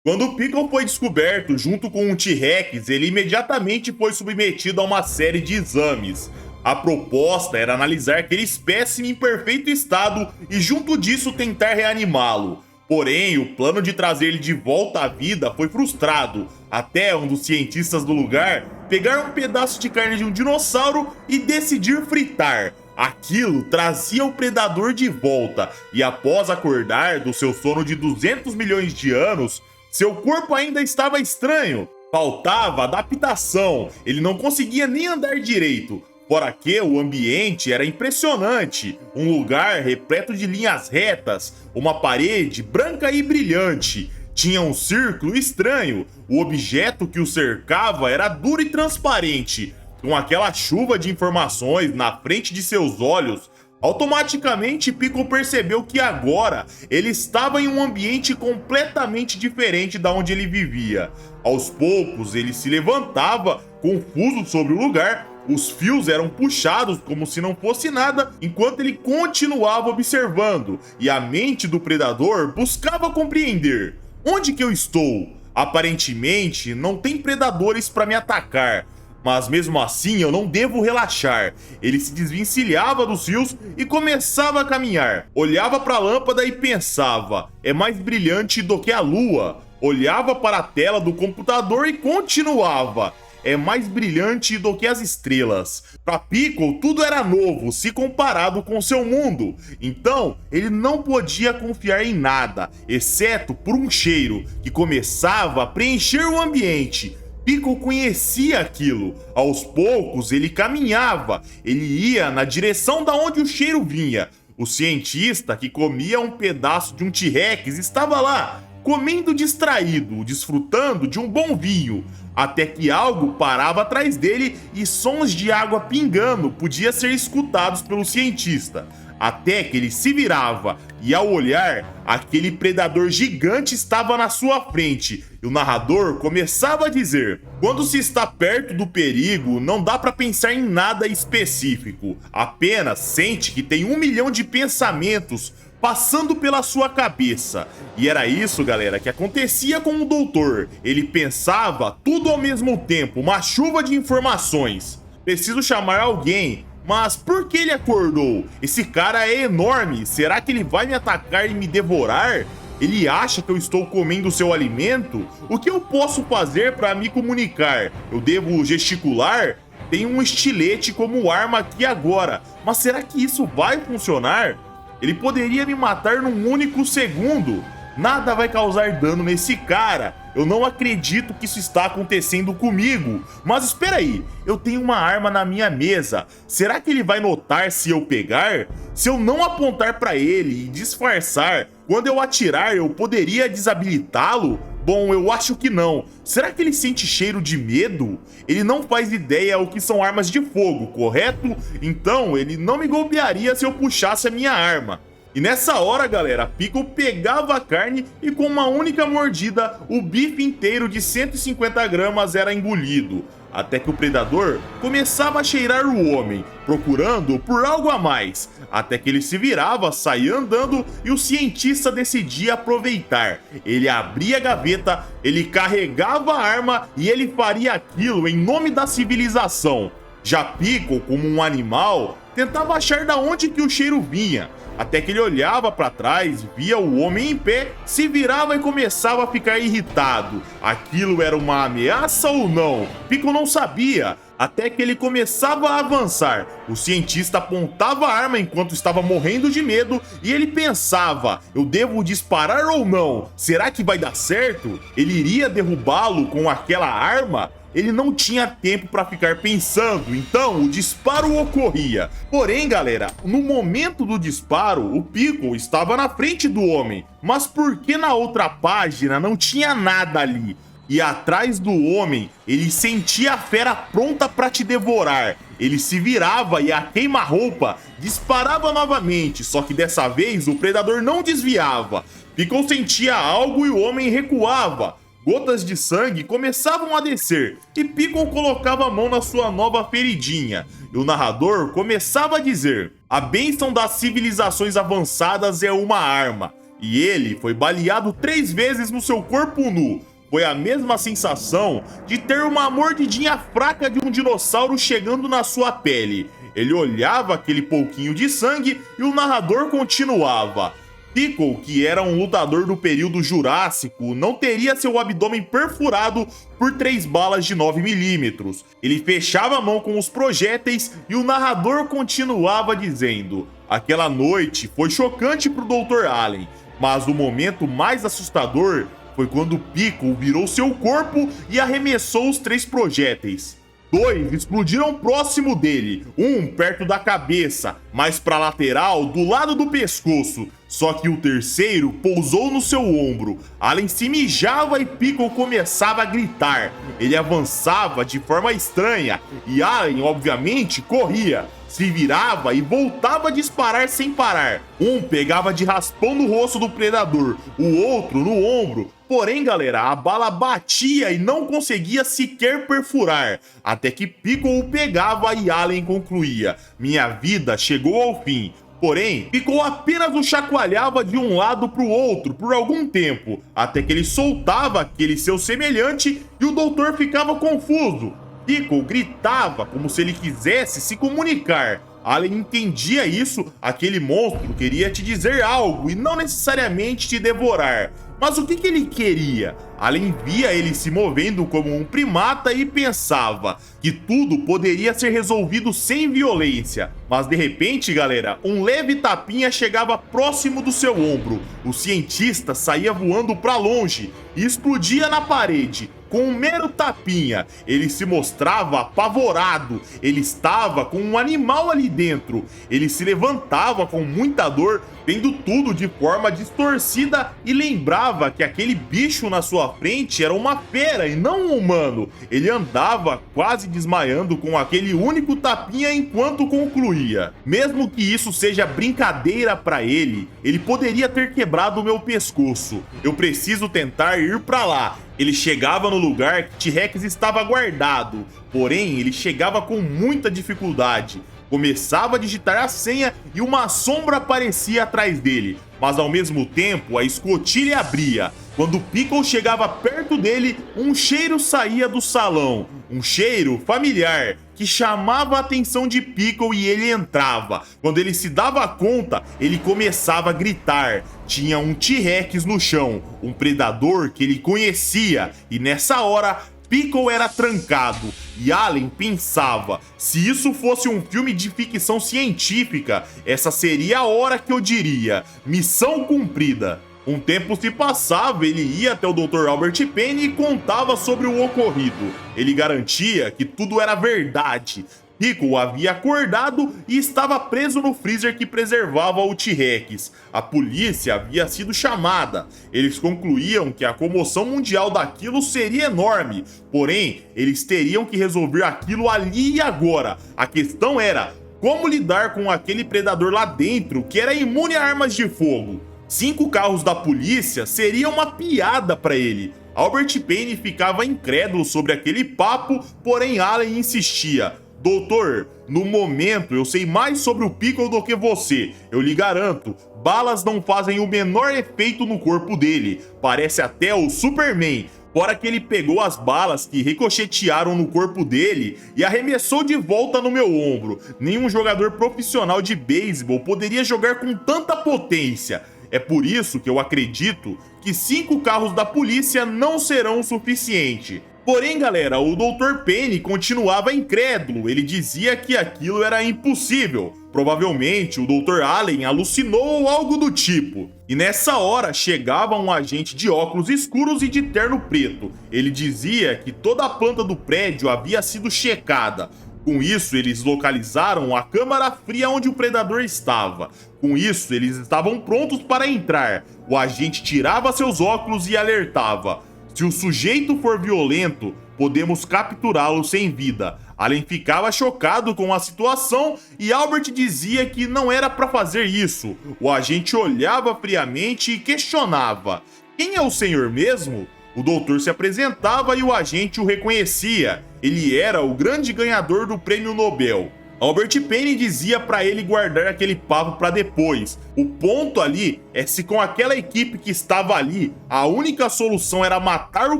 Quando o Pickle foi descoberto junto com um T-Rex, ele imediatamente foi submetido a uma série de exames. A proposta era analisar aquele espécime em perfeito estado e junto disso tentar reanimá-lo. Porém, o plano de trazer ele de volta à vida foi frustrado, até um dos cientistas do lugar pegar um pedaço de carne de um dinossauro e decidir fritar. Aquilo trazia o predador de volta, e após acordar do seu sono de 200 milhões de anos, seu corpo ainda estava estranho, faltava adaptação, ele não conseguia nem andar direito. Fora que o ambiente era impressionante, um lugar repleto de linhas retas, uma parede branca e brilhante. Tinha um círculo estranho, o objeto que o cercava era duro e transparente. Com aquela chuva de informações na frente de seus olhos, automaticamente Pickle percebeu que agora ele estava em um ambiente completamente diferente da onde ele vivia. Aos poucos ele se levantava, confuso sobre o lugar. Os fios eram puxados como se não fosse nada, enquanto ele continuava observando, e a mente do predador buscava compreender. Onde que eu estou? Aparentemente, não tem predadores para me atacar. Mas mesmo assim eu não devo relaxar. Ele se desvencilhava dos fios e começava a caminhar. Olhava para a lâmpada e pensava, é mais brilhante do que a lua. Olhava para a tela do computador e continuava, é mais brilhante do que as estrelas. Para Pickle, tudo era novo se comparado com seu mundo. Então, ele não podia confiar em nada, exceto por um cheiro que começava a preencher o ambiente. Pickle conhecia aquilo. Aos poucos, ele caminhava. Ele ia na direção da onde o cheiro vinha. O cientista que comia um pedaço de um T-Rex estava lá, comendo distraído, desfrutando de um bom vinho, até que algo parava atrás dele e sons de água pingando podiam ser escutados pelo cientista. Até que ele se virava e, ao olhar, aquele predador gigante estava na sua frente e o narrador começava a dizer: quando se está perto do perigo, não dá para pensar em nada específico, apenas sente que tem 1 milhão de pensamentos passando pela sua cabeça. E era isso, galera, que acontecia com o doutor. Ele pensava tudo ao mesmo tempo, uma chuva de informações. Preciso chamar alguém. Mas por que ele acordou? Esse cara é enorme. Será que ele vai me atacar e me devorar? Ele acha que eu estou comendo seu alimento? O que eu posso fazer para me comunicar? Eu devo gesticular? Tem um estilete como arma aqui agora. Mas será que isso vai funcionar? Ele poderia me matar num único segundo. Nada vai causar dano nesse cara. Eu não acredito que isso está acontecendo comigo. Mas espera aí, eu tenho uma arma na minha mesa. Será que ele vai notar se eu pegar? Se eu não apontar para ele e disfarçar, quando eu atirar eu poderia desabilitá-lo? Bom, eu acho que não. Será que ele sente cheiro de medo? Ele não faz ideia o que são armas de fogo, correto? Então ele não me golpearia se eu puxasse a minha arma. E nessa hora, galera, Pickle pegava a carne e com uma única mordida, o bife inteiro de 150 gramas era engolido. Até que o predador começava a cheirar o homem, procurando por algo a mais. Até que ele se virava, saía andando e o cientista decidia aproveitar. Ele abria a gaveta, ele carregava a arma e ele faria aquilo em nome da civilização. Já Pickle, como um animal, tentava achar da onde que o cheiro vinha. Até que ele olhava para trás, via o homem em pé, se virava e começava a ficar irritado. Aquilo era uma ameaça ou não? Pickle não sabia. Até que ele começava a avançar. O cientista apontava a arma enquanto estava morrendo de medo e ele pensava: eu devo disparar ou não? Será que vai dar certo? Ele iria derrubá-lo com aquela arma? Ele não tinha tempo para ficar pensando, então o disparo ocorria. Porém, galera, no momento do disparo, o Pickle estava na frente do homem. Mas por que na outra página não tinha nada ali? E atrás do homem, ele sentia a fera pronta para te devorar. Ele se virava e a queima-roupa disparava novamente, só que dessa vez o predador não desviava. Pickle sentia algo e o homem recuava. Gotas de sangue começavam a descer e Pickle colocava a mão na sua nova feridinha. E o narrador começava a dizer: a bênção das civilizações avançadas é uma arma. e ele foi baleado 3 vezes no seu corpo nu. Foi a mesma sensação de ter uma mordidinha fraca de um dinossauro chegando na sua pele. Ele olhava aquele pouquinho de sangue e o narrador continuava. Pickle, que era um lutador do período Jurássico, não teria seu abdômen perfurado por 3 balas de 9mm. Ele fechava a mão com os projéteis e o narrador continuava dizendo: aquela noite foi chocante para o Dr. Allen, mas o momento mais assustador foi quando Pickle virou seu corpo e arremessou os 3 projéteis. 2 explodiram próximo dele, um perto da cabeça, mais para lateral do lado do pescoço. Só que o terceiro pousou no seu ombro. Allen se mijava e Pickle começava a gritar. Ele avançava de forma estranha e Allen, obviamente, corria. Se virava e voltava a disparar sem parar. Um pegava de raspão no rosto do predador, o outro no ombro. Porém, galera, a bala batia e não conseguia sequer perfurar, até que Pickle o pegava e Allen concluía: minha vida chegou ao fim. Porém, Pickle apenas o chacoalhava de um lado para o outro por algum tempo, até que ele soltava aquele seu semelhante e o doutor ficava confuso. Pickle gritava como se ele quisesse se comunicar. Allen entendia isso, aquele monstro queria te dizer algo e não necessariamente te devorar. Mas o que ele queria? Allen via ele se movendo como um primata e pensava que tudo poderia ser resolvido sem violência. Mas de repente, galera, um leve tapinha chegava próximo do seu ombro. O cientista saía voando para longe e explodia na parede. Com um mero tapinha, ele se mostrava apavorado. Ele estava com um animal ali dentro. Ele se levantava com muita dor, vendo tudo de forma distorcida e lembrava que aquele bicho na sua frente era uma fera e não um humano. Ele andava quase desmaiando com aquele único tapinha enquanto concluía: mesmo que isso seja brincadeira para ele poderia ter quebrado o meu pescoço. Eu preciso tentar ir para lá. Ele chegava no lugar que T-Rex estava guardado, porém ele chegava com muita dificuldade. Começava a digitar a senha e uma sombra aparecia atrás dele, mas ao mesmo tempo a escotilha abria. Quando Pickle chegava perto dele, um cheiro saía do salão, um cheiro familiar que chamava a atenção de Pickle e ele entrava. Quando ele se dava conta, ele começava a gritar. Tinha um T-Rex no chão, um predador que ele conhecia, e nessa hora Pickle era trancado, e Allen pensava: se isso fosse um filme de ficção científica, essa seria a hora que eu diria: missão cumprida. Um tempo se passava, ele ia até o Dr. Albert Penny e contava sobre o ocorrido. Ele garantia que tudo era verdade. Pickle havia acordado e estava preso no freezer que preservava o T-Rex. A polícia havia sido chamada. Eles concluíam que a comoção mundial daquilo seria enorme, porém, eles teriam que resolver aquilo ali e agora. A questão era como lidar com aquele predador lá dentro que era imune a armas de fogo. 5 carros da polícia seria uma piada para ele. Albert Penny ficava incrédulo sobre aquele papo, porém Allen insistia: doutor, no momento eu sei mais sobre o Pickle do que você. Eu lhe garanto, balas não fazem o menor efeito no corpo dele. Parece até o Superman. Fora que ele pegou as balas que ricochetearam no corpo dele e arremessou de volta no meu ombro. Nenhum jogador profissional de beisebol poderia jogar com tanta potência. É por isso que eu acredito que 5 carros da polícia não serão o suficiente. Porém, galera, o Dr. Penny continuava incrédulo. Ele dizia que aquilo era impossível. Provavelmente o Dr. Allen alucinou ou algo do tipo. E nessa hora chegava um agente de óculos escuros e de terno preto. Ele dizia que toda a planta do prédio havia sido checada. Com isso, eles localizaram a câmara fria onde o predador estava. Com isso, eles estavam prontos para entrar. O agente tirava seus óculos e alertava: se o sujeito for violento, podemos capturá-lo sem vida. Allen ficava chocado com a situação e Albert dizia que não era para fazer isso. O agente olhava friamente e questionava: quem é o senhor mesmo? O doutor se apresentava e o agente o reconhecia. Ele era o grande ganhador do prêmio Nobel. Albert Penny dizia para ele guardar aquele papo para depois. O ponto ali é se com aquela equipe que estava ali, a única solução era matar o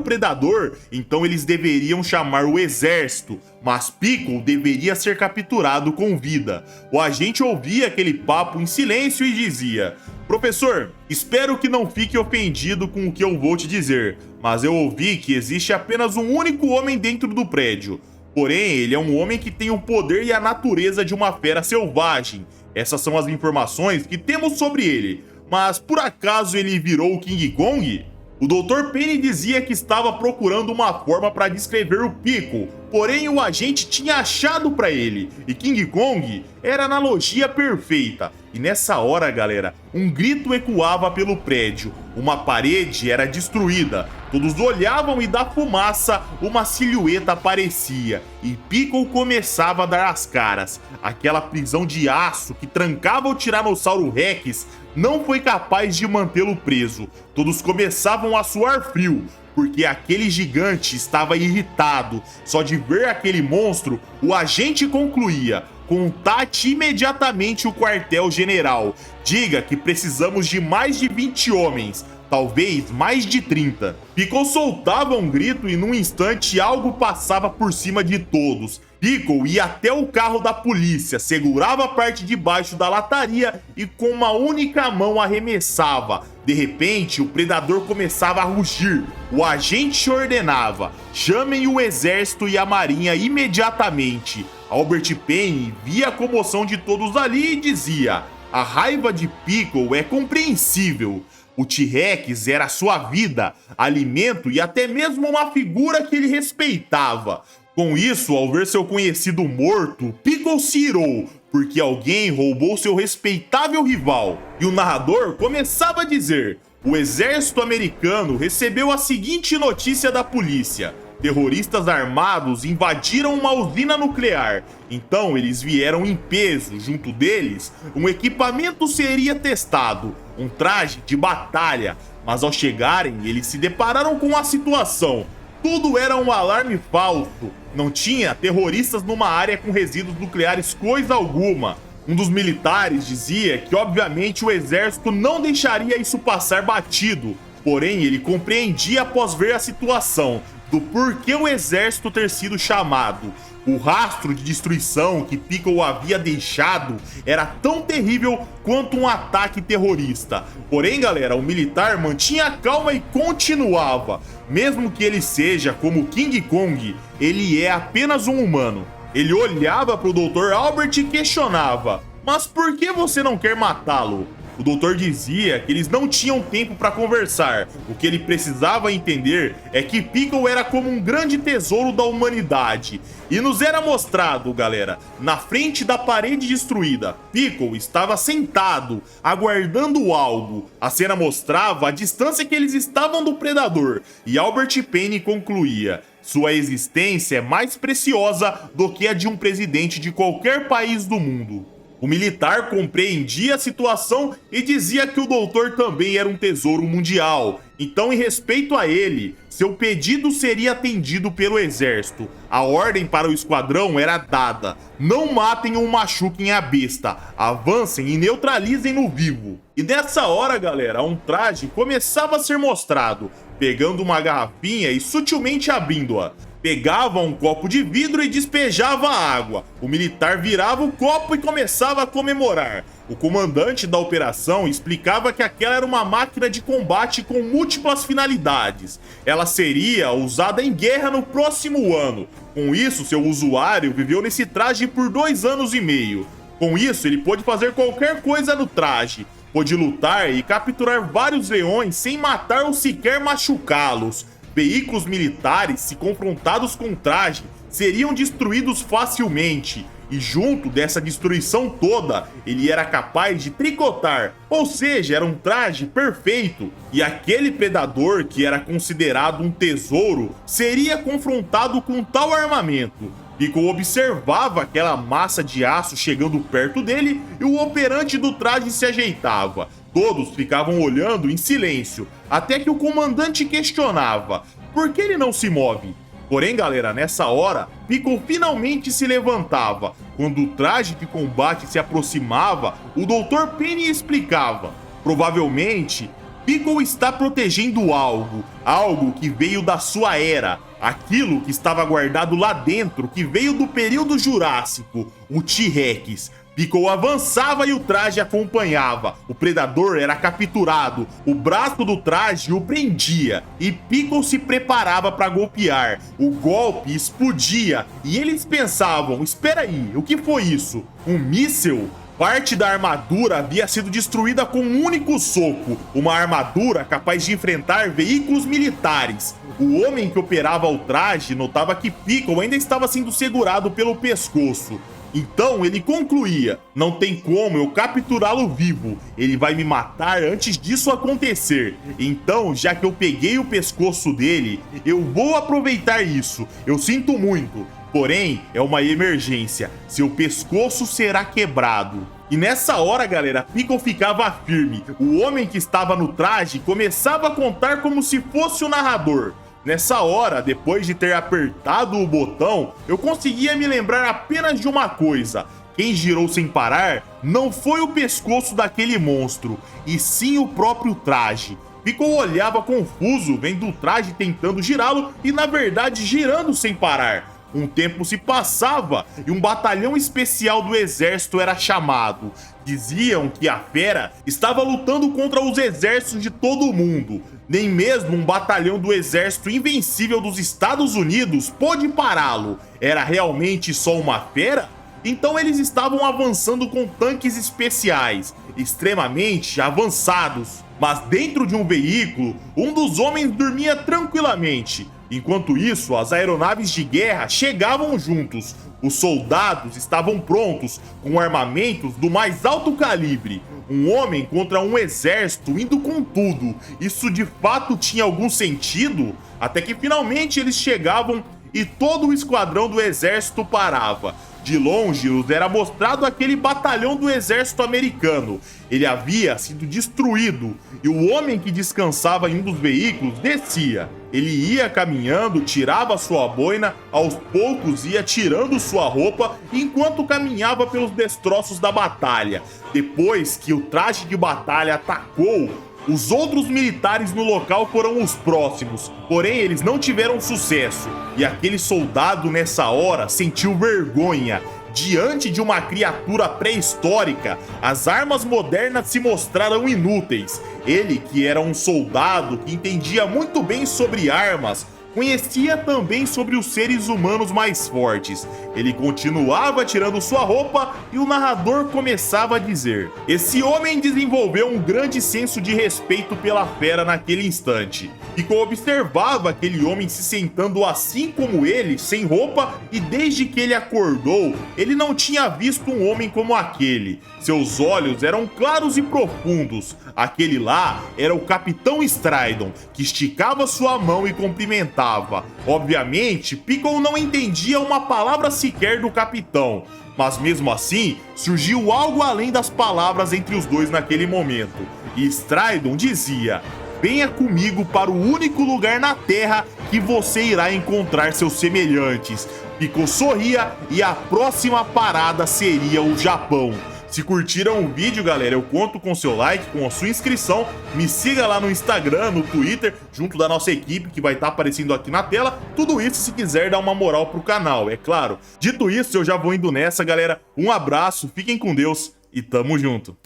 predador, então eles deveriam chamar o exército, mas Pickle deveria ser capturado com vida. O agente ouvia aquele papo em silêncio e dizia: "Professor, espero que não fique ofendido com o que eu vou te dizer, mas eu ouvi que existe apenas um único homem dentro do prédio. Porém, ele é um homem que tem o poder e a natureza de uma fera selvagem. Essas são as informações que temos sobre ele. Mas por acaso ele virou o King Kong?" O Dr. Penny dizia que estava procurando uma forma para descrever o Pickle, porém o agente tinha achado para ele, e King Kong era a analogia perfeita. E nessa hora, galera, um grito ecoava pelo prédio, uma parede era destruída, todos olhavam e da fumaça uma silhueta aparecia, e Pickle começava a dar as caras. Aquela prisão de aço que trancava o Tiranossauro Rex não foi capaz de mantê-lo preso. Todos começavam a suar frio, porque aquele gigante estava irritado. Só de ver aquele monstro, o agente concluía: "Contate imediatamente o quartel-general. Diga que precisamos de mais de 20 homens, talvez mais de 30. Pickle soltava um grito e num instante algo passava por cima de todos. Pickle ia até o carro da polícia, segurava a parte de baixo da lataria e com uma única mão arremessava. De repente, o predador começava a rugir. O agente ordenava: "Chamem o exército e a marinha imediatamente." Albert Penny via a comoção de todos ali e dizia: "A raiva de Pickle é compreensível. O T-Rex era sua vida, alimento e até mesmo uma figura que ele respeitava." Com isso, ao ver seu conhecido morto, Pickle se irou, porque alguém roubou seu respeitável rival. E o narrador começava a dizer: "O exército americano recebeu a seguinte notícia da polícia: terroristas armados invadiram uma usina nuclear. Então eles vieram em peso. Junto deles, um equipamento seria testado, um traje de batalha. Mas ao chegarem, eles se depararam com a situação. Tudo era um alarme falso. Não tinha terroristas numa área com resíduos nucleares coisa alguma." Um dos militares dizia que obviamente o exército não deixaria isso passar batido. Porém, ele compreendia após ver a situação do porquê o exército ter sido chamado. O rastro de destruição que Pickle havia deixado era tão terrível quanto um ataque terrorista. Porém, galera, o militar mantinha a calma e continuava. Mesmo que ele seja como King Kong, ele é apenas um humano. Ele olhava para o Dr. Albert e questionava: "Mas por que você não quer matá-lo?" O doutor dizia que eles não tinham tempo para conversar. O que ele precisava entender é que Pickle era como um grande tesouro da humanidade. E nos era mostrado, galera, na frente da parede destruída, Pickle estava sentado, aguardando algo. A cena mostrava a distância que eles estavam do predador. E Albert Penny concluía: "Sua existência é mais preciosa do que a de um presidente de qualquer país do mundo." O militar compreendia a situação e dizia que o doutor também era um tesouro mundial. Então, em respeito a ele, seu pedido seria atendido pelo exército. A ordem para o esquadrão era dada: "Não matem ou machuquem a besta, avancem e neutralizem-no vivo." E nessa hora, galera, um traje começava a ser mostrado, pegando uma garrafinha e sutilmente abrindo-a. Pegava um copo de vidro e despejava a água. O militar virava o copo e começava a comemorar. O comandante da operação explicava que aquela era uma máquina de combate com múltiplas finalidades. Ela seria usada em guerra no próximo ano. Com isso, seu usuário viveu nesse traje por 2 anos e meio. Com isso, ele pôde fazer qualquer coisa no traje. Pôde lutar e capturar vários leões sem matar ou sequer machucá-los. Veículos militares, se confrontados com o traje, seriam destruídos facilmente. E junto dessa destruição toda, ele era capaz de tricotar, ou seja, era um traje perfeito. E aquele predador, que era considerado um tesouro, seria confrontado com tal armamento. Pickle observava aquela massa de aço chegando perto dele e o operante do traje se ajeitava. Todos ficavam olhando em silêncio, até que o comandante questionava: "Por que ele não se move?" Porém, galera, nessa hora, Pickle finalmente se levantava. Quando o traje de combate se aproximava, o Dr. Penny explicava: provavelmente, Piccolo está protegendo algo que veio da sua era, aquilo que estava guardado lá dentro, que veio do período Jurássico, o T-Rex. Piccolo avançava e o traje acompanhava. O predador era capturado, o braço do traje o prendia e Piccolo se preparava para golpear. O golpe explodia e eles pensavam: espera aí, o que foi isso? Um míssil? Parte da armadura havia sido destruída com um único soco, uma armadura capaz de enfrentar veículos militares. O homem que operava o traje notava que Piccolo ainda estava sendo segurado pelo pescoço. Então ele concluía: não tem como eu capturá-lo vivo, ele vai me matar antes disso acontecer. Então, já que eu peguei o pescoço dele, eu vou aproveitar isso. Eu sinto muito, porém é uma emergência, seu pescoço será quebrado. E nessa hora, galera, Piccolo ficava firme. O homem que estava no traje começava a contar como se fosse o narrador. Nessa hora, depois de ter apertado o botão, eu conseguia me lembrar apenas de uma coisa: quem girou sem parar não foi o pescoço daquele monstro, e sim o próprio traje. Piccolo olhava confuso, vendo o traje tentando girá-lo e na verdade girando sem parar. Um tempo se passava e um batalhão especial do exército era chamado. Diziam que a fera estava lutando contra os exércitos de todo o mundo. Nem mesmo um batalhão do exército invencível dos Estados Unidos pôde pará-lo. Era realmente só uma fera? Então eles estavam avançando com tanques especiais, extremamente avançados. Mas dentro de um veículo, um dos homens dormia tranquilamente. Enquanto isso, as aeronaves de guerra chegavam juntos. Os soldados estavam prontos, com armamentos do mais alto calibre. Um homem contra um exército indo com tudo. Isso de fato tinha algum sentido? Até que finalmente eles chegavam e todo o esquadrão do exército parava. De longe nos era mostrado aquele batalhão do exército americano. Ele havia sido destruído e o homem que descansava em um dos veículos descia. Ele ia caminhando, tirava sua boina, aos poucos ia tirando sua roupa enquanto caminhava pelos destroços da batalha. Depois que o traje de batalha atacou, os outros militares no local foram os próximos, porém eles não tiveram sucesso, e aquele soldado nessa hora sentiu vergonha. Diante de uma criatura pré-histórica, as armas modernas se mostraram inúteis. Ele, que era um soldado que entendia muito bem sobre armas, conhecia também sobre os seres humanos mais fortes. Ele continuava tirando sua roupa e o narrador começava a dizer: esse homem desenvolveu um grande senso de respeito pela fera naquele instante. Piccolo observava aquele homem se sentando assim como ele, sem roupa, e desde que ele acordou, ele não tinha visto um homem como aquele. Seus olhos eram claros e profundos. Aquele lá era o Capitão Stridon, que esticava sua mão e cumprimentava. Obviamente, Piccolo não entendia uma palavra sequer do capitão, mas mesmo assim, surgiu algo além das palavras entre os dois naquele momento. E Stridon dizia: venha comigo para o único lugar na Terra que você irá encontrar seus semelhantes. Piccolo sorria e a próxima parada seria o Japão. Se curtiram o vídeo, galera, eu conto com seu like, com a sua inscrição. Me siga lá no Instagram, no Twitter, junto da nossa equipe que vai estar aparecendo aqui na tela. Tudo isso se quiser dar uma moral pro canal, é claro. Dito isso, eu já vou indo nessa, galera. Um abraço, fiquem com Deus e tamo junto.